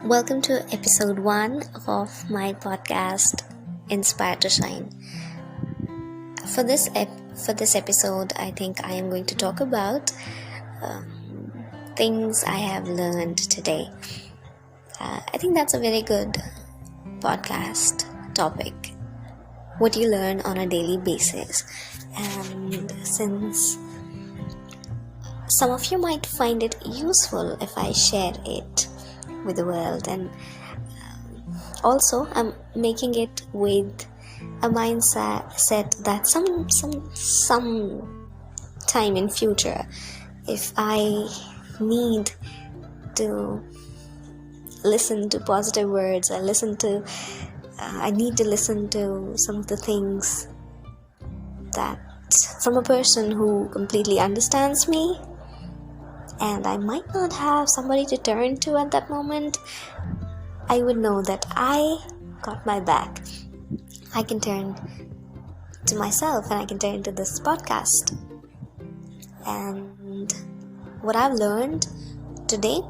Welcome to episode 1 of my podcast, Inspired to Shine. For this episode, I think I am going to talk about things I have learned today. I think that's a very good podcast topic. What you learn on a daily basis. And since some of you might find it useful if I share it with the world, and also I'm making it with a mindset that some time in future, if I need to listen to positive words, I need to listen to some of the things that from a person who completely understands me, and I might not have somebody to turn to at that moment, I would know that I got my back. I can turn to myself and I can turn to this podcast. And what I've learned today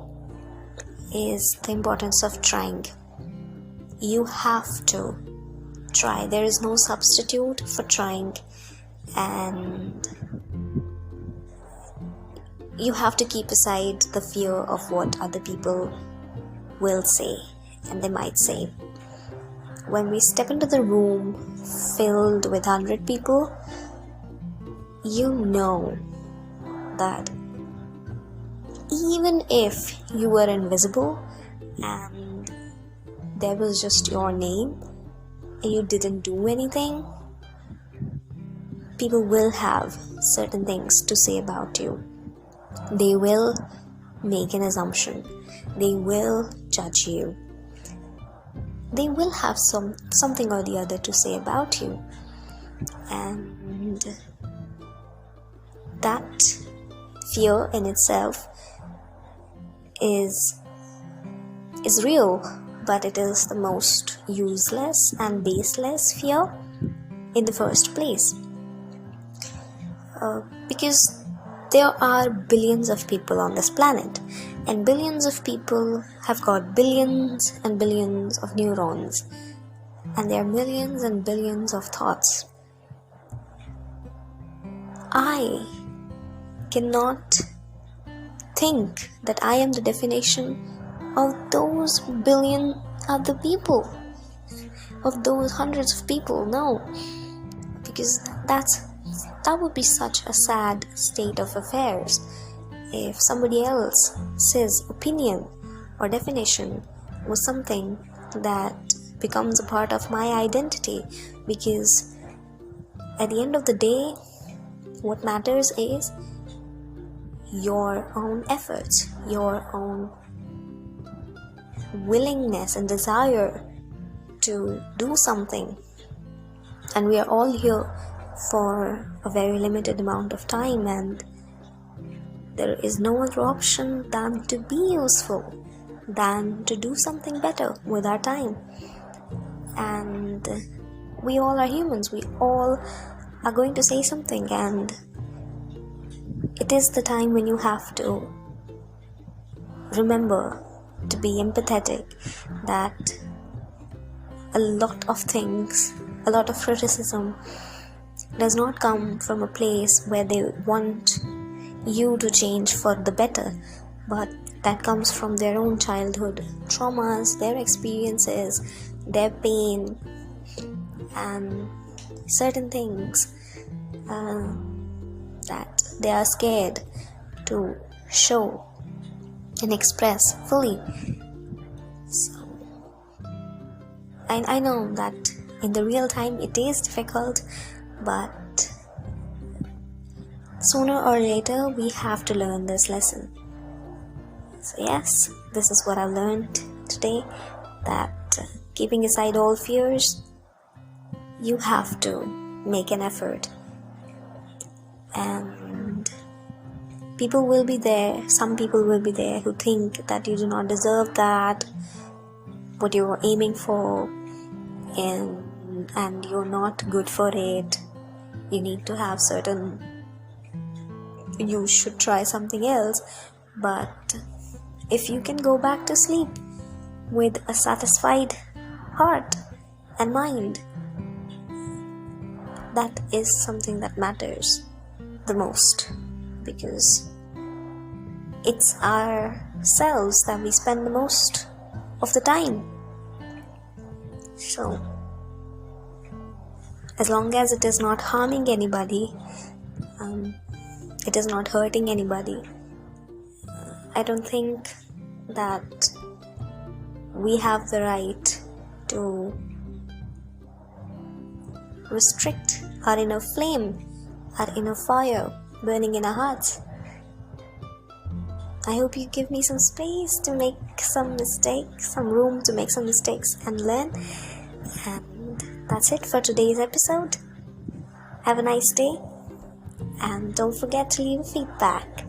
is the importance of trying. You have to try. There is no substitute for trying, and you have to keep aside the fear of what other people will say and they might say. When we step into the room filled with 100 people, you know that even if you were invisible and there was just your name and you didn't do anything, people will have certain things to say about you. They will make an assumption. They will judge you. They will have something or the other to say about you. And that fear in itself is real, but it is the most useless and baseless fear in the first place. Because there are billions of people on this planet, and billions of people have got billions and billions of neurons, and there are millions and billions of thoughts. I cannot think that I am the definition of those billion other people, of those hundreds of people. No, because that would be such a sad state of affairs if somebody else's opinion or definition was something that becomes a part of my identity. Because at the end of the day, what matters is your own efforts, your own willingness and desire to do something. And we are all here for a very limited amount of time, and there is no other option than to be useful, than to do something better with our time. And we all are humans. We all are going to say something, and it is the time when you have to remember to be empathetic, that a lot of things, a lot of criticism does not come from a place where they want you to change for the better, but that comes from their own childhood traumas, their experiences, their pain, and certain things that they are scared to show and express fully. So I know that in the real time it is difficult, but sooner or later we have to learn this lesson. So yes, this is what I've learned today, that keeping aside all fears, you have to make an effort. And people will be there, some people will be there who think that you do not deserve that, what you are aiming for, and you're not good for it. You need to have certain, you should try something else. But if you can go back to sleep with a satisfied heart and mind. That is something that matters the most, because it's ourselves that we spend the most of the time. So, as long as it is not harming anybody, it is not hurting anybody, I don't think that we have the right to restrict our inner flame, our inner fire burning in our hearts. I hope you give me some space to make some mistakes, some room to make some mistakes and learn. And that's it for today's episode. Have a nice day, and don't forget to leave feedback.